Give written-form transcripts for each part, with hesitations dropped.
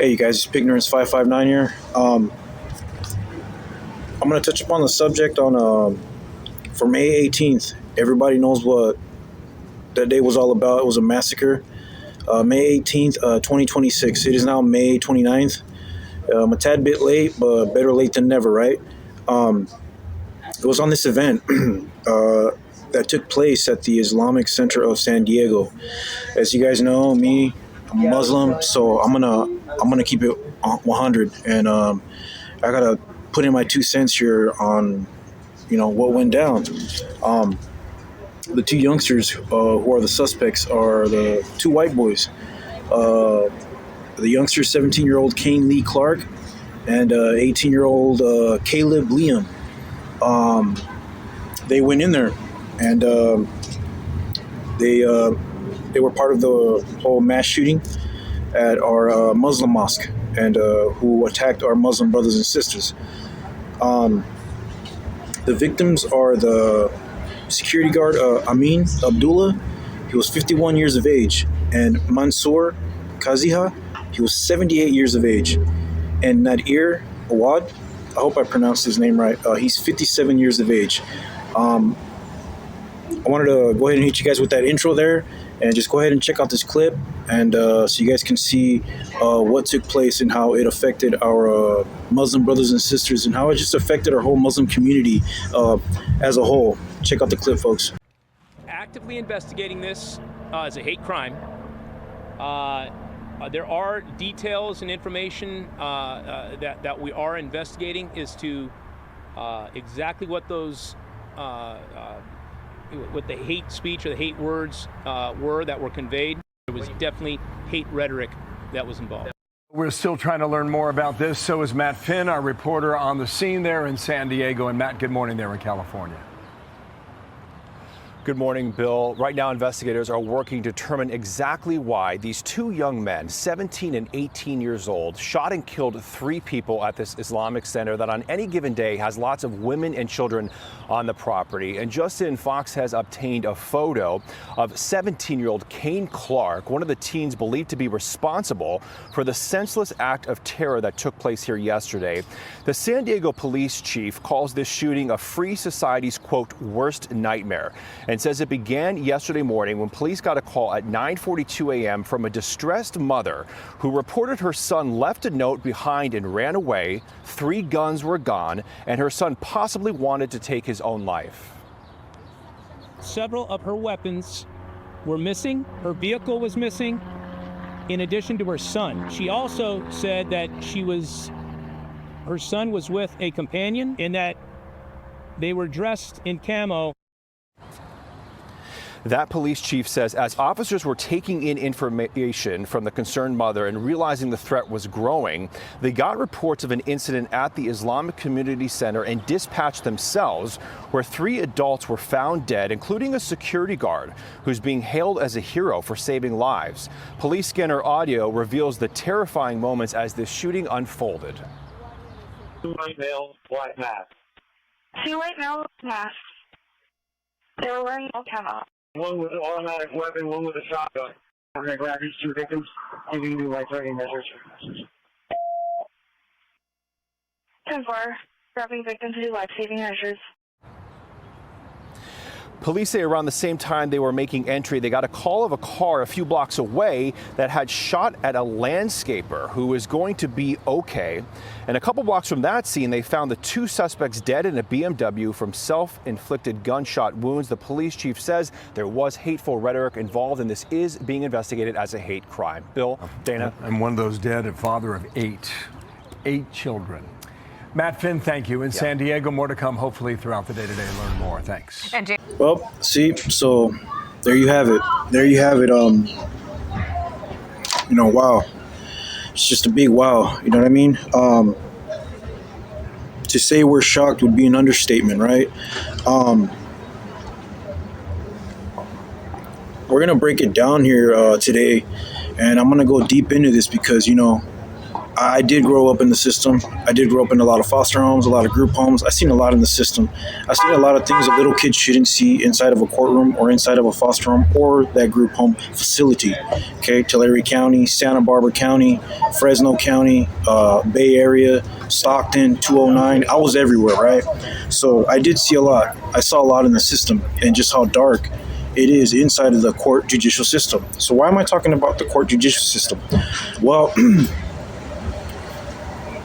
Hey, you guys, it's Ignorance 559 here. I'm going to touch upon the subject on for May 18th. Everybody knows what that day was all about. It was a massacre. May 18th, 2026. It is now May 29th. I'm a tad bit late, but better late than never, right? It was on this event that took place at the Islamic Center of San Diego. As you guys know, I'm a Muslim, so I'm gonna keep it 100, and I gotta put in my 2 cents here on what went down. The two youngsters who are the suspects are the two white boys. The youngster, 17-year-old Kane Lee Clark, and 18-year-old Caleb Liam. They went in there, and they were part of the whole mass shooting at our Muslim mosque, and who attacked our Muslim brothers and sisters. The victims are the security guard Amin Abdullah. He was 51 years of age, and Mansour Kaziha. He was 78 years of age, and Nadir Awad. I hope I pronounced his name right. He's 57 years of age. I wanted to go ahead and hit you guys with that intro there, and just go ahead and check out this clip, and so you guys can see what took place and how it affected our Muslim brothers and sisters, and how it just affected our whole Muslim community as a whole. Check out the clip, folks. Actively investigating this as a hate crime. There are details and information that we are investigating as to exactly what those what the hate speech or the hate words were that were conveyed. There was definitely hate rhetoric that was involved. We're still trying to learn more about this. So is Matt Finn, our reporter on the scene there in San Diego. And Matt, good morning there in California. Good morning, Bill. Right now, investigators are working to determine exactly why these two young men, 17 and 18 years old, shot and killed 3 people at this Islamic center that on any given day has lots of women and children on the property. And just in, Fox has obtained a photo of 17-year-old Kane Clark, one of the teens believed to be responsible for the senseless act of terror that took place here yesterday. The San Diego police chief calls this shooting a free society's, quote, worst nightmare, and says it began yesterday morning when police got a call at 9:42 a.m. from a distressed mother who reported her son left a note behind and ran away. 3 guns were gone, and her son possibly wanted to take his own life. Several of her weapons were missing. Her vehicle was missing, in addition to her son. She also said that her son was with a companion and that they were dressed in camo. That police chief says as officers were taking in information from the concerned mother and realizing the threat was growing, they got reports of an incident at the Islamic Community Center and dispatched themselves, where 3 adults were found dead, including a security guard who's being hailed as a hero for saving lives. Police scanner audio reveals the terrifying moments as this shooting unfolded. 2 white males, black masks. 2 white males, masks. They were wearing no camo. One with an automatic weapon, one with a shotgun. We're going to grab these 2 victims and we can do life-threatening measures. 10-4, grabbing victims to do life-saving measures. Police say around the same time they were making entry, they got a call of a car a few blocks away that had shot at a landscaper who was going to be okay. And a couple blocks from that scene, they found the 2 suspects dead in a BMW from self-inflicted gunshot wounds. The police chief says there was hateful rhetoric involved, and this is being investigated as a hate crime. Bill, Dana. And one of those dead, a father of 8 children. Matt Finn, thank you. In San Diego, more to come, hopefully, throughout the day today. Learn more. Thanks. Well, see, so there you have it. There you have it. Wow. It's just a big wow. You know what I mean? To say we're shocked would be an understatement, right? We're gonna break it down here today, and I'm gonna go deep into this because I did grow up in the system. I did grow up in a lot of foster homes, a lot of group homes. I've seen a lot in the system. I've seen a lot of things that little kids shouldn't see inside of a courtroom or inside of a foster home or that group home facility. Okay, Tulare County, Santa Barbara County, Fresno County, Bay Area, Stockton, 209. I was everywhere, right? So I did see a lot. I saw a lot in the system and just how dark it is inside of the court judicial system. So why am I talking about the court judicial system? Well,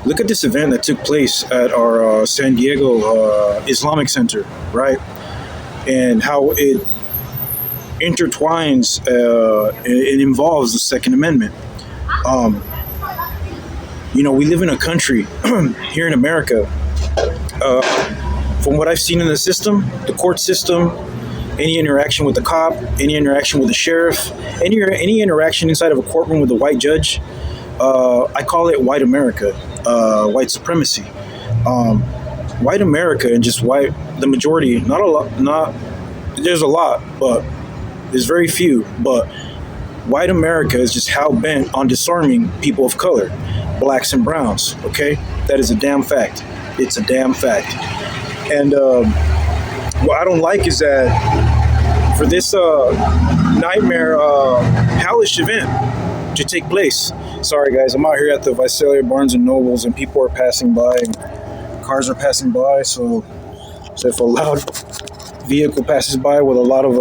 look at this event that took place at our San Diego Islamic Center, right? And how it intertwines, it involves the Second Amendment. We live in a country here in America. From what I've seen in the system, the court system, any interaction with the cop, any interaction with the sheriff, any interaction inside of a courtroom with a white judge, I call it white America, white supremacy. White America and just the majority, not a lot, there's a lot, but there's very few, but white America is just hell bent on disarming people of color, blacks and browns, okay? That is a damn fact. It's a damn fact. And what I don't like is that for this nightmare, hellish event to take place. Sorry, guys, I'm out here at the Visalia Barnes and Nobles, and people are passing by, and cars are passing by. So if a loud vehicle passes by with a lot of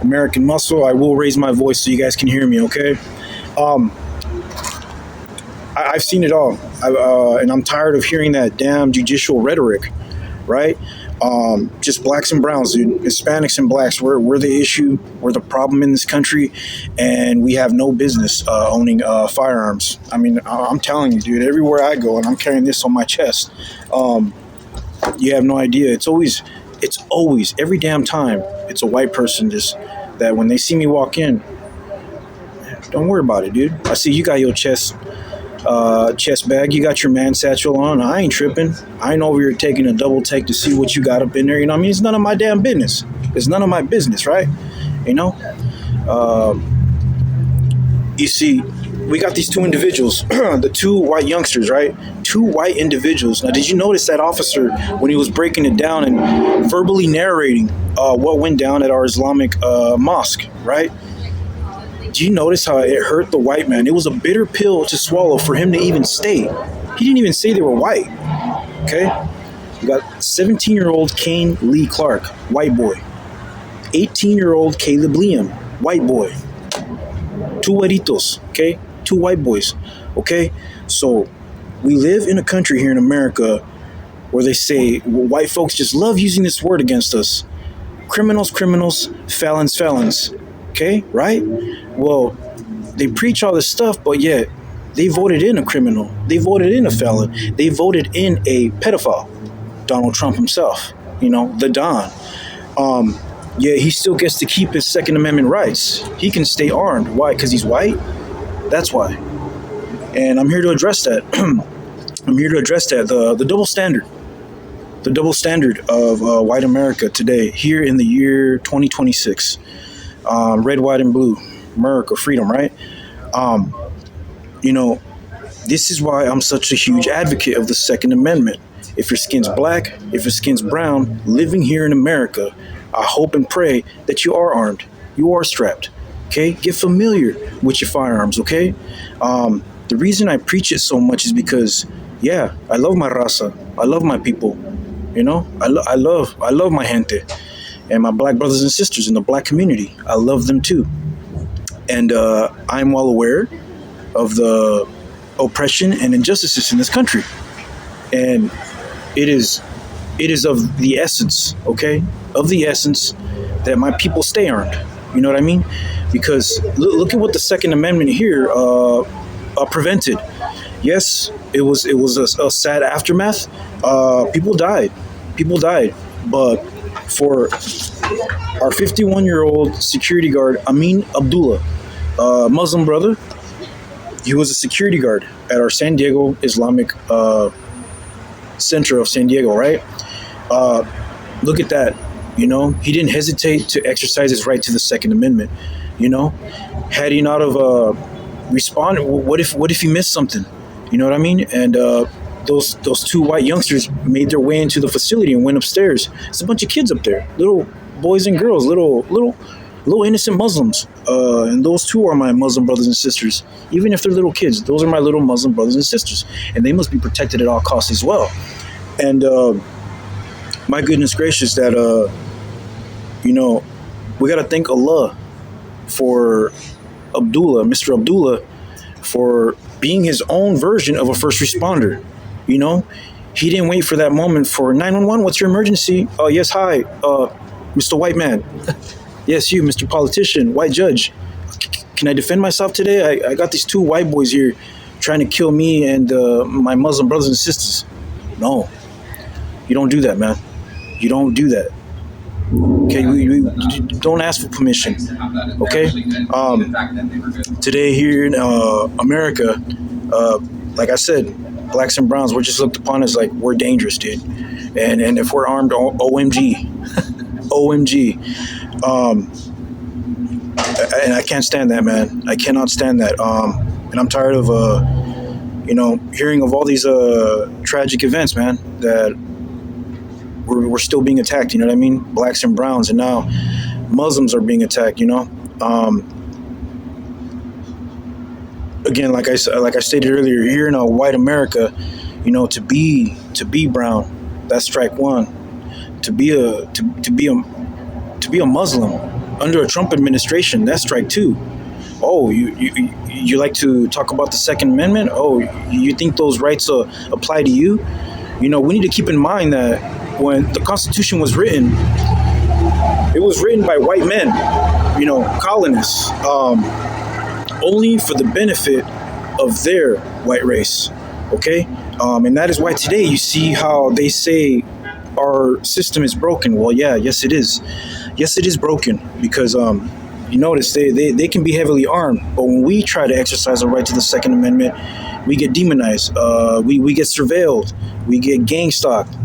American muscle, I will raise my voice so you guys can hear me. Okay. I've seen it all, and I'm tired of hearing that damn judicial rhetoric, right? Just blacks and browns, dude. Hispanics and blacks, we're the issue. We're the problem in this country, and we have no business owning firearms. I mean, I'm telling you, dude, everywhere I go, and I'm carrying this on my chest, you have no idea. It's always, every damn time, it's a white person just that when they see me walk in, don't worry about it, dude. I see you got your chest bag, you got your man satchel on. I ain't tripping. I ain't over here taking a double take to see what you got up in there. You know what I mean? It's none of my damn business. It's none of my business, right? You know? You see, we got these two individuals, the two white youngsters, right? Two white individuals. Now, did you notice that officer, when he was breaking it down and verbally narrating what went down at our Islamic mosque, right? Do you notice how it hurt the white man? It was a bitter pill to swallow for him to even stay. He didn't even say they were white. Okay? You got 17-year-old Kane Lee Clark, white boy. 18-year-old Caleb Liam, white boy. Two whiteritos, okay? Two white boys, okay? So we live in a country here in America where they say white folks just love using this word against us. Criminals, criminals, felons, felons. Okay, right? Well, they preach all this stuff, but yet they voted in a criminal. They voted in a felon. They voted in a pedophile, Donald Trump himself, the Don. Yet he still gets to keep his Second Amendment rights. He can stay armed. Why? Because he's white? That's why. And I'm here to address that. I'm here to address that, the double standard. The double standard of white America today, here in the year 2026. Red, white, and blue, America, freedom, right? This is why I'm such a huge advocate of the Second Amendment. If your skin's black, if your skin's brown, living here in America, I hope and pray that you are armed, you are strapped, okay? Get familiar with your firearms, okay? The reason I preach it so much is because, yeah, I love my raza, I love my people, I love my gente. And my black brothers and sisters in the black community, I love them too. And I'm well aware of the oppression and injustices in this country. And it is of the essence, okay? Of the essence that my people stay armed. You know what I mean? Because look at what the Second Amendment here prevented. Yes, it was a sad aftermath. People died, but for our 51-year-old security guard, Amin Abdullah, Muslim brother, he was a security guard at our San Diego Islamic Center of San Diego, right? Look at that, he didn't hesitate to exercise his right to the Second Amendment, Had he not have responded, what if he missed something? You know what I mean? And those two white youngsters made their way into the facility and went upstairs. It's a bunch of kids up there, little boys and girls, little innocent Muslims. And those two are my Muslim brothers and sisters. Even if they're little kids, those are my little Muslim brothers and sisters, and they must be protected at all costs as well. And my goodness gracious, that we got to thank Allah for Mr. Abdullah, for being his own version of a first responder. He didn't wait for that moment for 911. What's your emergency? Oh, yes, hi, Mr. White Man. Yes, you, Mr. Politician, white judge. Can I defend myself today? I got these two white boys here trying to kill me and my Muslim brothers and sisters. No, you don't do that, man. You don't do that. Okay, we don't ask for permission. Okay, today here in America, like I said, blacks and browns, we're just looked upon as like we're dangerous, dude. And if we're armed, OMG, OMG. And I can't stand that, man. I cannot stand that. And I'm tired of hearing of all these tragic events, man. That we're still being attacked. You know what I mean? Blacks and browns, and now Muslims are being attacked. Again, like I stated earlier, here in white America, to be brown, that's strike one. To be a Muslim under a Trump administration, that's strike two. Oh, you like to talk about the Second Amendment? Oh, you think those rights apply to you? We need to keep in mind that when the Constitution was written, it was written by white men, colonists, only for the benefit of their white race. Okay, and that is why today you see how they say our system is broken. Well, yes, it is. Yes, it is broken because you notice they can be heavily armed, but when we try to exercise our right to the Second Amendment, we get demonized. We get surveilled. We get gang stalked,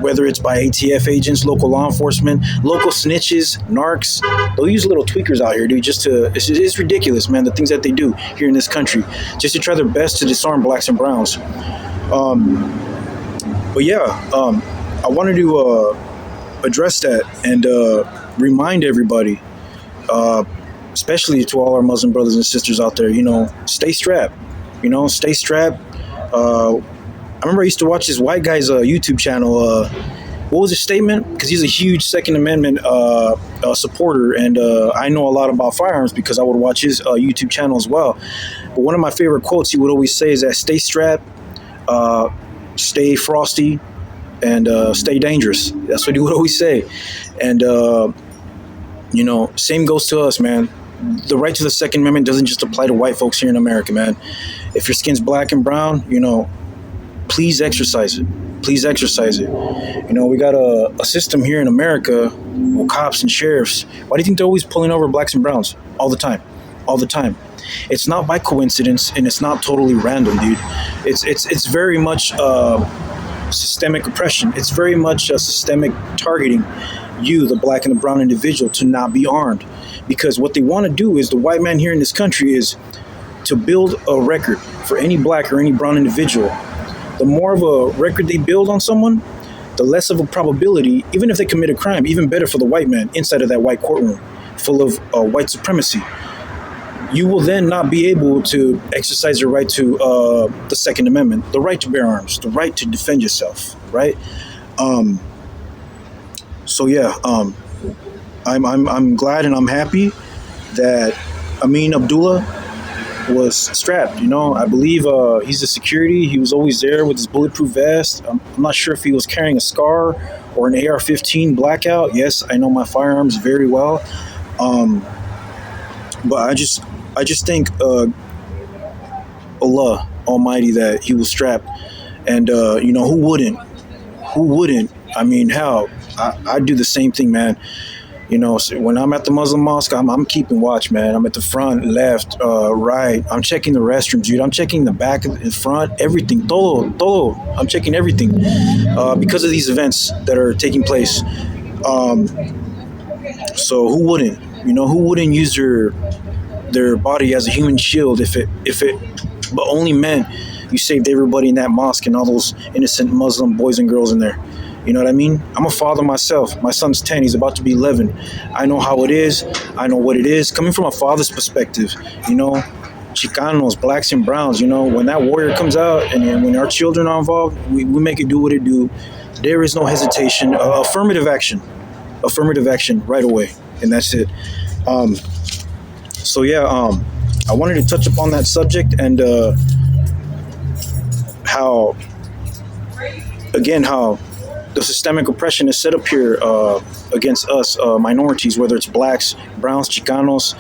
whether it's by ATF agents, local law enforcement, local snitches, narcs. They'll use little tweakers out here, dude, it's ridiculous, man, the things that they do here in this country, just to try their best to disarm blacks and browns. But yeah, I wanted to address that and remind everybody, especially to all our Muslim brothers and sisters out there, stay strapped. Stay strapped. I remember I used to watch this white guy's YouTube channel. What was his statement? Because he's a huge Second Amendment supporter, and I know a lot about firearms because I would watch his YouTube channel as well. But one of my favorite quotes he would always say is that stay strapped, stay frosty, and stay dangerous. That's what he would always say. And, same goes to us, man. The right to the Second Amendment doesn't just apply to white folks here in America, man. If your skin's black and brown, please exercise it. Please exercise it. We got a system here in America with cops and sheriffs. Why do you think they're always pulling over blacks and browns all the time? All the time. It's not by coincidence, and it's not totally random, dude. It's very much systemic oppression. It's very much a systemic targeting you, the black and the brown individual, to not be armed. Because what they want to do is, the white man here in this country is to build a record for any black or any brown individual. The more of a record they build on someone, the less of a probability, even if they commit a crime, even better for the white man inside of that white courtroom full of white supremacy. You will then not be able to exercise your right to the Second Amendment, the right to bear arms, the right to defend yourself, right? So yeah, I'm glad and I'm happy that Amin Abdullah was strapped. I believe he's a security. He was always there with his bulletproof vest. I'm not sure if he was carrying a SCAR or an AR-15 blackout. Yes, I know my firearms very well. But I just thank Allah Almighty that he was strapped. And who wouldn't? Who wouldn't? I mean, hell, I do the same thing, man. So when I'm at the Muslim mosque, I'm keeping watch, man. I'm at the front, left, right. I'm checking the restrooms, dude. I'm checking the back, the front, everything. Todo. I'm checking everything because of these events that are taking place. So who wouldn't? Who wouldn't use their body as a human shield if it but only men you saved everybody in that mosque and all those innocent Muslim boys and girls in there. You know what I mean? I'm a father myself. My son's 10. He's about to be 11. I know how it is. I know what it is. Coming from a father's perspective, you know, Chicanos, blacks and browns, you know, when that warrior comes out and when our children are involved, we make it do what it do. There is no hesitation. Affirmative action right away. And that's it. So yeah, I wanted to touch upon that subject and how the systemic oppression is set up here against us minorities, whether it's blacks, browns, Chicanos,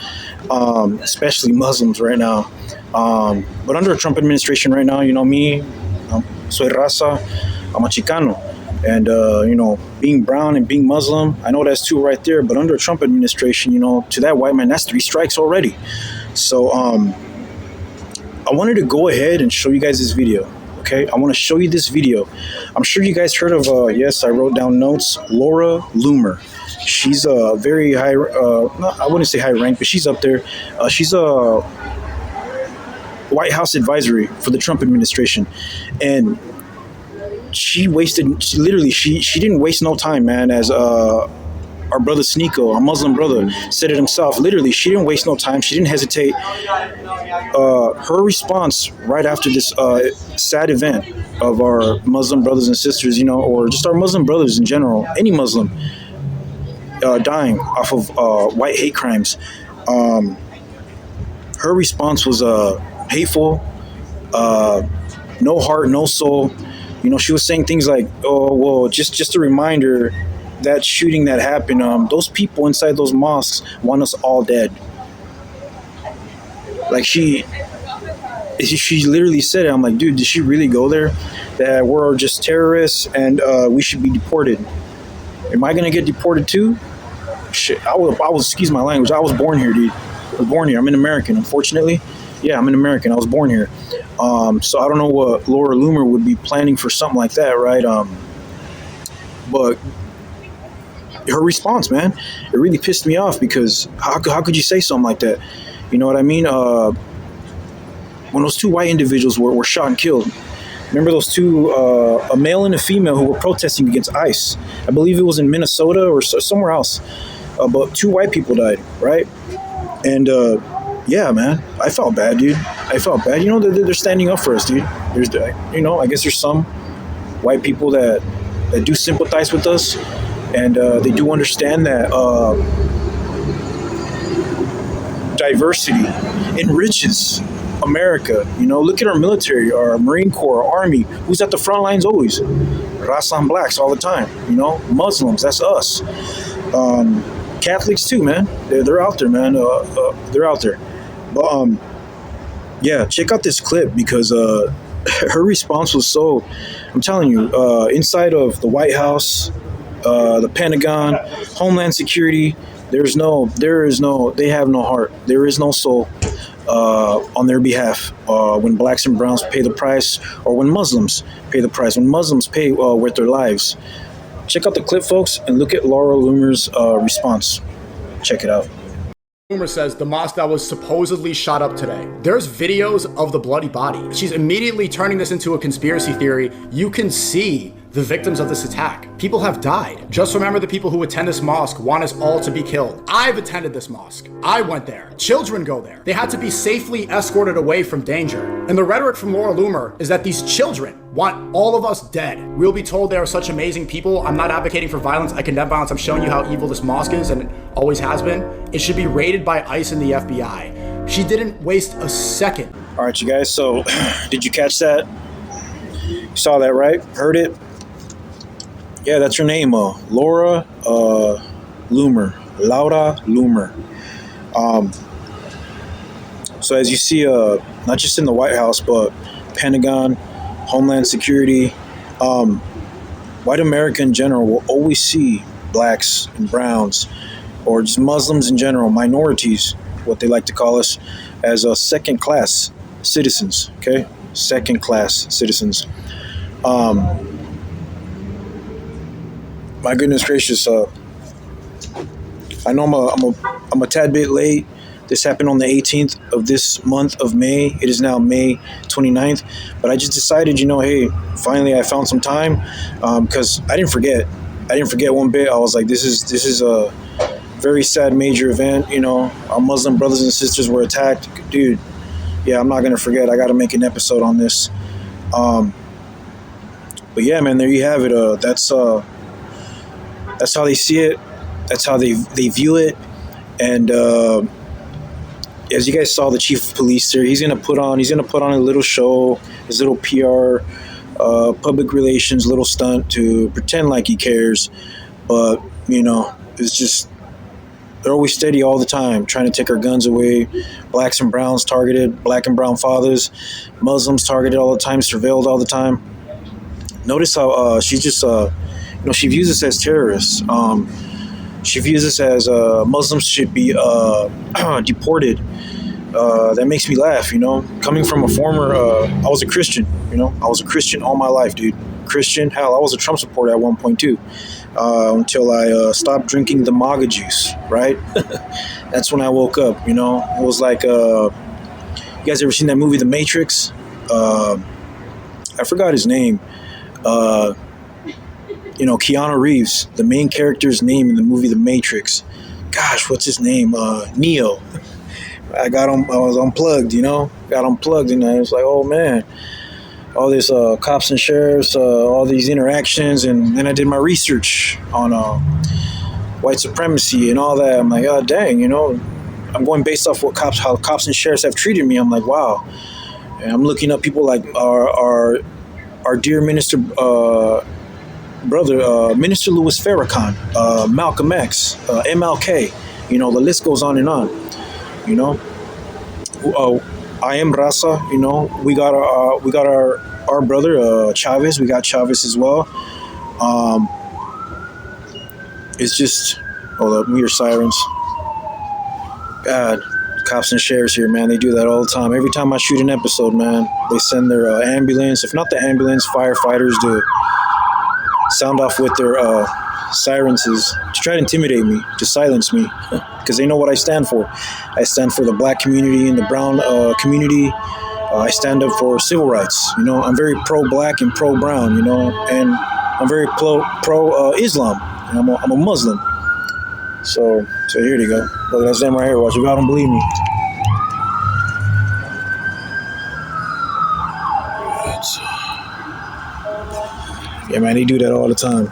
especially Muslims right now. But under a Trump administration right now, you know me, soy raza, I'm a Chicano. And, you know, being brown and being Muslim, I know that's two right there. But under a Trump administration, you know, to that white man, that's 3 strikes already. So I wanted to go ahead and show you guys this video. Okay, I want to show you this video. I'm sure you guys heard of, yes, I wrote down notes, Laura Loomer. She's a very high, I wouldn't say high rank, but she's up there. She's a White House advisory for the Trump administration. And she didn't waste no time, man, as our brother Sneeko, our Muslim brother, said it himself. Literally, she didn't waste no time. She didn't hesitate. Her response right after this sad event of our Muslim brothers and sisters, you know, or just our Muslim brothers in general, any Muslim dying off of white hate crimes, her response was hateful, no heart, no soul. You know, she was saying things like, "Oh, well, just a reminder." That shooting that happened, those people inside those mosques want us all dead. Like she literally said it. I'm like, dude, did she really go there? That we're just terrorists and we should be deported. Am I gonna get deported too? Shit, I was excuse my language. I was born here, dude. I was born here. I'm an American, unfortunately. Yeah, I'm an American. I was born here. So I don't know what Laura Loomer would be planning for something like that, right? But her response, man, it really pissed me off because how could you say something like that? You know what I mean? When those 2 white individuals were shot and killed, remember those 2, a male and a female who were protesting against ICE. I believe it was in Minnesota or somewhere else. But 2 white people died, right? And yeah, man, I felt bad, dude. I felt bad. You know, they're standing up for us, dude. There's, you know, I guess there's some white people that do sympathize with us. And they do understand that diversity enriches America. You know, look at our military, our Marine Corps, our Army. Who's at the front lines always? Raza and blacks all the time. You know, Muslims, that's us. Catholics too, man. They're out there, man. They're out there. But yeah, check out this clip because her response was so. I'm telling you, inside of the White House. The Pentagon, Homeland Security, they have no heart. There is no soul on their behalf when blacks and browns pay the price or when Muslims pay the price, when Muslims pay with their lives. Check out the clip, folks, and look at Laura Loomer's response. Check it out. Loomer says the mosque that was supposedly shot up today. There's videos of the bloody body. She's immediately turning this into a conspiracy theory. You can see the victims of this attack. People have died. Just remember the people who attend this mosque want us all to be killed. I've attended this mosque. I went there. Children go there. They had to be safely escorted away from danger. And the rhetoric from Laura Loomer is that these children want all of us dead. We'll be told they are such amazing people. I'm not advocating for violence. I condemn violence. I'm showing you how evil this mosque is and it always has been. It should be raided by ICE and the FBI. She didn't waste a second. All right, you guys. So did you catch that? You saw that, right? Heard it? Yeah, that's her name, Laura Loomer. Laura Loomer. So as you see, not just in the White House, but Pentagon, Homeland Security, white America in general will always see blacks and browns, or just Muslims in general, minorities, what they like to call us, as second-class citizens, okay? Second-class citizens. My goodness gracious, I know I'm a tad bit late This happened on the 18th of this month of May. It is now May 29th. But I just decided, hey, finally I found some time, because I didn't forget. I didn't forget one bit. I was like, this is a very sad major event. Our Muslim brothers and sisters were attacked. Dude, yeah, I'm not going to forget. I got to make an episode on this. But yeah, man, there you have it. That's how they see it. That's how they view it. And as you guys saw, the chief of police there, he's gonna put on a little show, his little PR, public relations little stunt to pretend like he cares. But it's just, they're always steady all the time, trying to take our guns away. Blacks and browns targeted, black and brown fathers, Muslims targeted all the time, surveilled all the time. Notice how she just, she views us as terrorists. She views us as Muslims should be deported. That makes me laugh, Coming from a former, I was a Christian, I was a Christian all my life, dude. Christian, hell, I was a Trump supporter at one point too, until I stopped drinking the MAGA juice, right? That's when I woke up, It was like, you guys ever seen that movie, The Matrix? I forgot his name. Keanu Reeves, the main character's name in the movie The Matrix. Gosh, what's his name? Neo. I was unplugged, got unplugged, and I was like, oh man, all this cops and sheriffs, all these interactions, and then I did my research on white supremacy and all that. I'm like, oh dang, I'm going based off how cops and sheriffs have treated me. I'm like, wow. And I'm looking up people like our dear minister, brother, Minister Louis Farrakhan, Malcolm X, MLK, the list goes on and on, I am Raza, we got our brother, Chavez, we got Chavez as well. It's just, hold up, we hear sirens. God, cops and sheriffs here, man, they do that all the time. Every time I shoot an episode, man, they send their ambulance, if not the ambulance, firefighters to sound off with their sirens to try to intimidate me, to silence me, because they know what I stand for. I stand for the black community and the brown community. I stand up for civil rights. I'm very pro-black and pro-brown, and I'm very pro-Islam. And I'm a Muslim. So here they go. Look, that's them right here. Watch, if y'all don't believe me. Yeah, man, they do that all the time.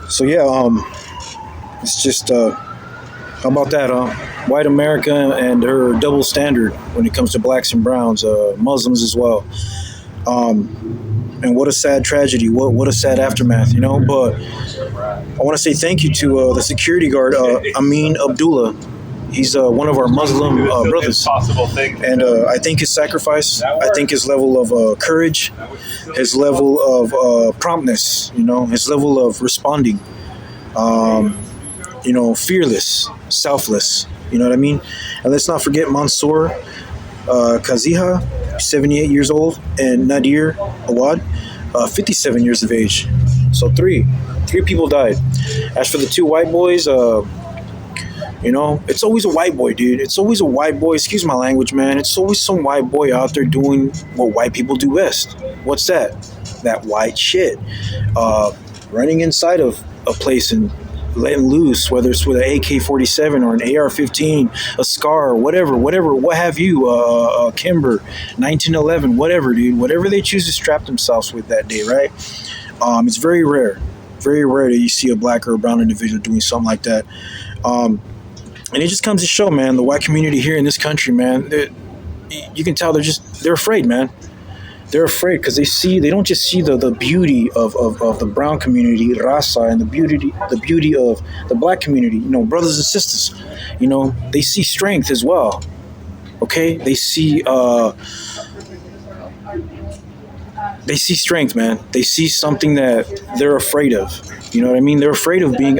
So yeah, it's just how about that, white America and her double standard when it comes to blacks and browns, Muslims as well. And what a sad tragedy, what a sad aftermath, but I want to say thank you to the security guard, Amin Abdullah. He's one of our Muslim brothers, and I think his sacrifice, I think his level of courage, his level of promptness, his level of responding, fearless, selfless, you know what I mean? And let's not forget Mansour Kaziha, 78 years old, and Nadir Awad, 57 years of age. So three people died. As for the two white boys, it's always a white boy, dude. It's always a white boy. Excuse my language, man. It's always some white boy out there doing what white people do best. What's that? That white shit. Running inside of a place and letting loose, whether it's with an AK-47 or an AR-15, a SCAR, whatever, what have you, Kimber, 1911, whatever, dude. Whatever they choose to strap themselves with that day, right? It's very rare that you see a black or a brown individual doing something like that. And it just comes to show, man, the white community here in this country, man, you can tell they're afraid, man. They're afraid because they don't just see the beauty of the brown community, raza, and the beauty of the black community, brothers and sisters. They see strength as well. Okay? They see strength, man. They see something that they're afraid of. You know what I mean? They're afraid of being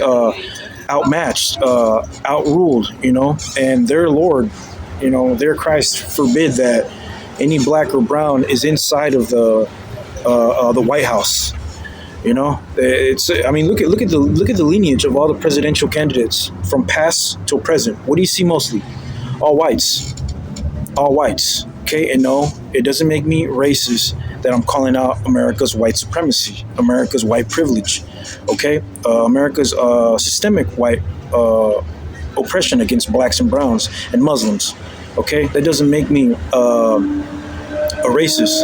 outmatched, outruled, and their Lord, their Christ forbid that any black or brown is inside of the the White House. You know, it's. I mean, look at the lineage of all the presidential candidates from past till present. What do you see mostly? All whites, all whites. Okay, and no, it doesn't make me racist that I'm calling out America's white supremacy, America's white privilege. Okay, America's systemic white oppression against blacks and browns and Muslims. Okay, that doesn't make me a racist.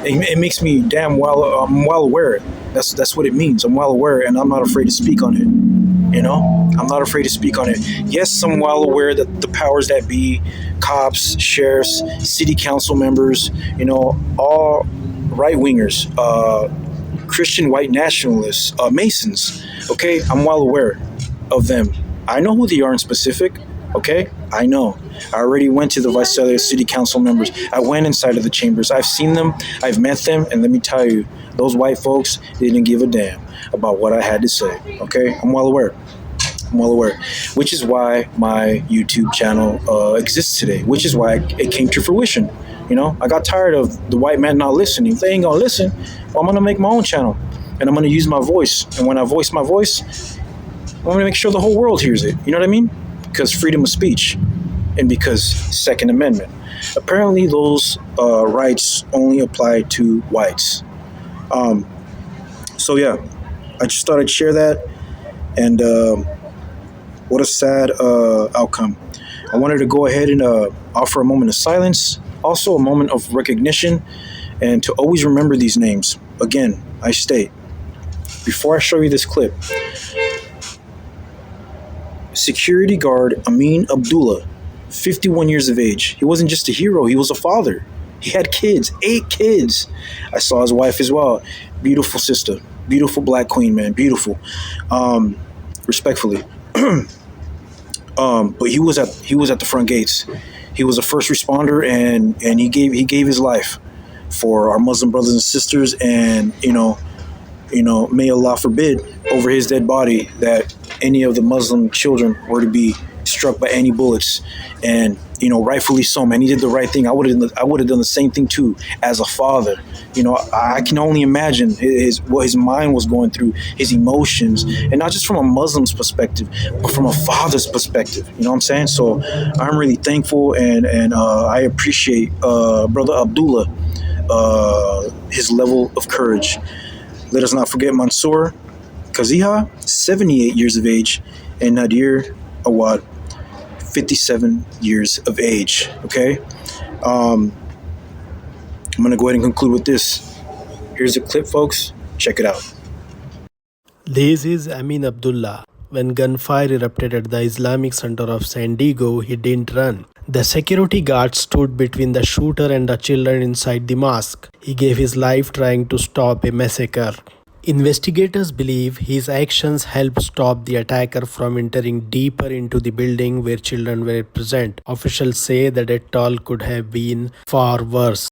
It makes me damn well. I'm well aware. That's what it means. I'm well aware, and I'm not afraid to speak on it. You know, I'm not afraid to speak on it. Yes, I'm well aware that the powers that be, cops, sheriffs, city council members, you know, all right wingers, Christian white nationalists, Masons. Okay, I'm well aware of them. I know who they are in specific. Okay, I know. I already went to the Visalia City Council members. I went inside of the chambers. I've seen them. I've met them, and let me tell you, those white folks didn't give a damn about what I had to say. Okay, I'm well aware. I'm well aware, which is why my YouTube channel exists today. Which is why it came to fruition. You know, I got tired of the white man not listening. If they ain't gonna listen, well, I'm gonna make my own channel, and I'm gonna use my voice. And when I voice my voice, I'm gonna make sure the whole world hears it. You know what I mean? Because freedom of speech, and because Second Amendment. Apparently, those rights only apply to whites. So yeah, I just thought I'd share that, and what a sad outcome. I wanted to go ahead and offer a moment of silence, also a moment of recognition, and to always remember these names. Again, I state, before I show you this clip, security guard Amin Abdullah, 51 years of age. He wasn't just a hero, he was a father. He had kids, 8 kids. I saw his wife as well. Beautiful sister, beautiful black queen, man, beautiful. Respectfully. But he was at the front gates. He was a first responder, and he gave his life for our Muslim brothers and sisters. And you know, may Allah forbid over his dead body that any of the Muslim children were to be struck by any bullets. And you know, rightfully so, man. He did the right thing. I would have done the same thing too as a father. You know, I can only imagine what his mind was going through, his emotions, and not just from a Muslim's perspective, but from a father's perspective. You know what I'm saying? So I'm really thankful, and I appreciate Brother Abdullah, his level of courage. Let us not forget Mansour Kaziha, 78 years of age, and Nadir Awad, 57 years of age. Okay? I'm going to go ahead and conclude with this. Here's a clip, folks. Check it out. This is Amin Abdullah. When gunfire erupted at the Islamic Center of San Diego, he didn't run. The security guard stood between the shooter and the children inside the mosque. He gave his life trying to stop a massacre. Investigators believe his actions helped stop the attacker from entering deeper into the building where children were present. Officials say that it all could have been far worse.